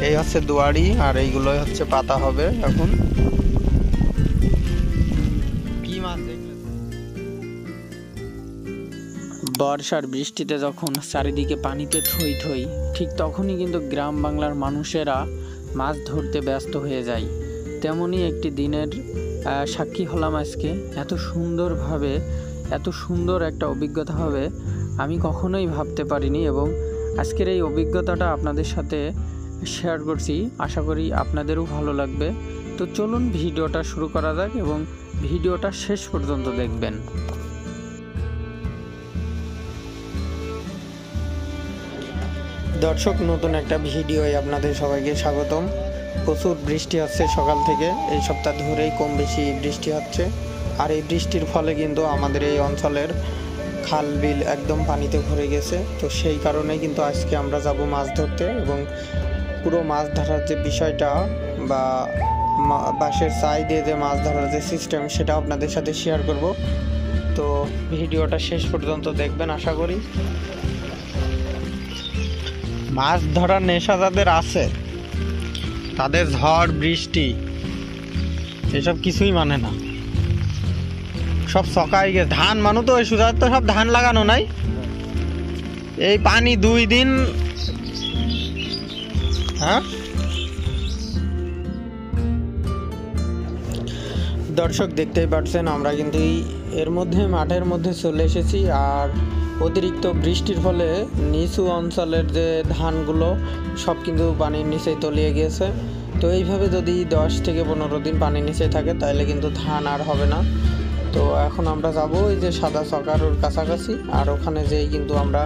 এই হচ্ছে দুয়ারি, আর এইগুলোই হচ্ছে পাতা হবে এখন। কি মাছ দেখলেন? বর্ষার বৃষ্টিতে যখন চারিদিকে পানিতে থই থই, ঠিক তখনই কিন্তু গ্রাম বাংলার মানুষেরা মাছ ধরতে ব্যস্ত হয়ে যায়। তেমনই একটি দিনের সাক্ষী হলাম আজকে। এত সুন্দরভাবে, এত সুন্দর একটা অভিজ্ঞতা হবে আমি কখনোই ভাবতে পারিনি, এবং আজকের এই অভিজ্ঞতাটা আপনাদের সাথে শেয়ার করছি। আশা করি আপনাদেরও ভালো লাগবে। তো চলুন ভিডিওটা শুরু করা যাক এবং ভিডিওটা শেষ পর্যন্ত দেখবেন। দর্শক, নতুন একটা ভিডিওয় আপনাদের সবাইকে স্বাগতম। প্রচুর বৃষ্টি হচ্ছে সকাল থেকে, এই সপ্তাহ ধরেই কম বেশি বৃষ্টি হচ্ছে। আর এই বৃষ্টির ফলে কিন্তু আমাদের এই অঞ্চলের খাল বিল একদম পানিতে ভরে গেছে। তো সেই কারণেই কিন্তু আজকে আমরা যাব মাছ ধরতে, এবং পুরো মাছ ধরার যে বিষয়টা বা বাঁশের চাই দিয়ে যে মাছ ধরার যে সিস্টেম, সেটা আপনাদের সাথে শেয়ার করব। তো ভিডিওটা শেষ পর্যন্ত দেখবেন আশা করি। মাছ ধরার নেশা যাদের আছে, তাদের ঝড় বৃষ্টি এসব কিছুই মানে না। সব সকাই গেছে। ধান মানু তো ওই সুজাত তো সব ধান লাগানো নাই, এই পানি 2 দিন। হ্যাঁ দর্শক, দেখতেই পাচ্ছেন আমরা কিন্তু এর মধ্যে মাঠের মধ্যে চলে এসেছি। আর অতিরিক্ত বৃষ্টির ফলে নিচু অঞ্চলের যে ধানগুলো সব কিন্তু পানির নিচেই তলিয়ে গিয়েছে। তো এইভাবে যদি 10 থেকে 15 দিন পানির নিচে থাকে, তাহলে কিন্তু ধান আর হবে না। তো এখন আমরা যাবো এই যে সাদা চকার কাছাকাছি, আর ওখানে যেই কিন্তু আমরা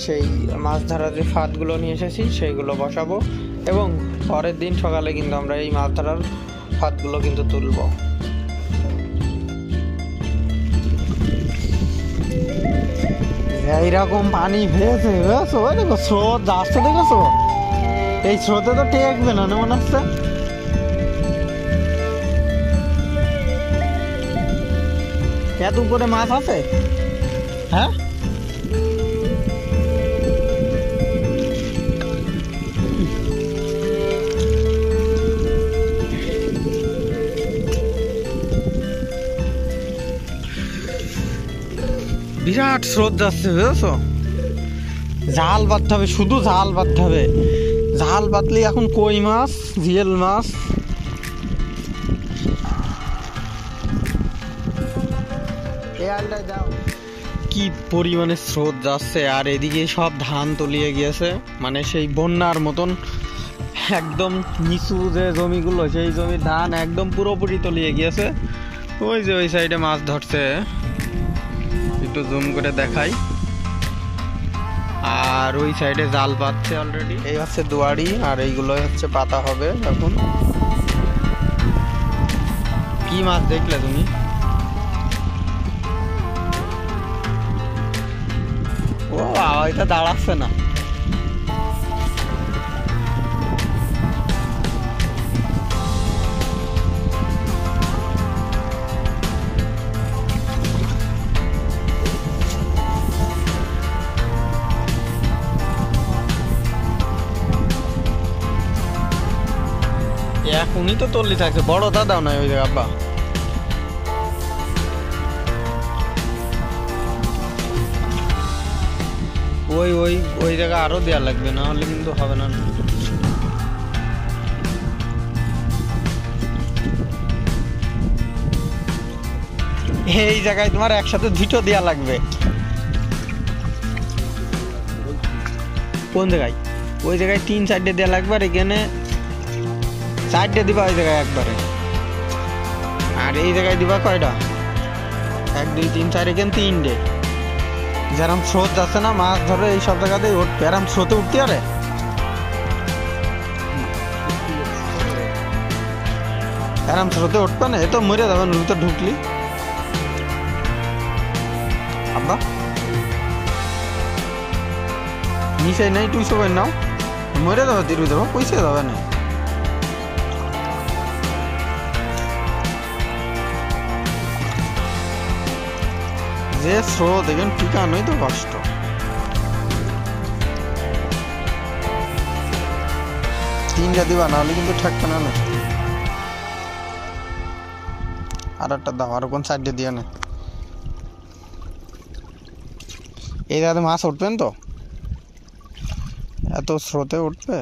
সেই মাছ ধরার যে ফাঁদগুলো নিয়ে এসেছি সেইগুলো বসাবো, এবং পরের দিন সকালে কিন্তু আমরা এই মাছ ধরার ফাঁদগুলো কিন্তু তুলব। এইরকম পানি ভেসে বুঝেছো, ওই দেখো স্রোত যাচ্ছে, দেখেছো? এই স্রোতে তো টেকবে না মনে হচ্ছে। এত উপরে মাছ আছে। হ্যাঁ, বিরাট স্রোত যাচ্ছে বুঝেছো। জাল বাঁধতে হবে, শুধু জাল বাঁধতে হবে। জাল বাঁধলে এখন কই মাছ, জিয়েল মাছ। কি পরিমাণে স্রোত যাচ্ছে, আর এদিকে সব ধান তলিয়ে গিয়েছে, মানে সেই বন্যার মতন। একদম নিচু যে জমিগুলো, সেই জমির ধান একদম পুরোপুরি তলিয়ে গিয়েছে। ওই যে ওই সাইডে মাছ ধরছে, একটু জুম করে দেখাই। আর ওই সাইডে জাল পাচ্ছে অলরেডি। এই হচ্ছে দুয়ারি, আর এইগুলোই হচ্ছে পাতা হবে এখন। কি মাছ দেখলে তুমি? ও এটা দাঁড়াচ্ছে না। এখনই তো তল্লি থাকছে, বড় দাদাও নয় ওই জায়গা। আব্বা ওই ওই ওই জায়গা আরো দেয়া লাগবে, না হলে কিন্তু হবে না। এই জায়গায় তোমার একসাথে 2টো দেয়া লাগবে। কোন জায়গায়? ওই জায়গায় 3-4টে দেয়া লাগবে, আর এখানে 4টে দিবা ওই জায়গায় একবারে। আর এই জায়গায় দিবা কয়টা? 1 2 3 4, এখানে 3টে। যেরকম স্রোত যাচ্ছে না, মাছ ধরে এই সব জায়গাতেই উঠবে। এরকম স্রোতে উঠতে পারে, এরকম স্রোতে উঠবে না, এ তো মরে যাবেন ভিতর ঢুকলি। আব্বা নিচে নেই, তুই সবাই নাও, মরে যাবে, তীর দেবো, পয়সা যাবে না। যে স্রোত এখানে টিকানোই তো কষ্ট। তিনটা দিবা, নাহলে কিন্তু ঠেকবে না। আর একটা দাও, আর কোন সাইডে দিয়ে না। এই দাদা মাছ উঠবেন তো, এত স্রোতে উঠবে।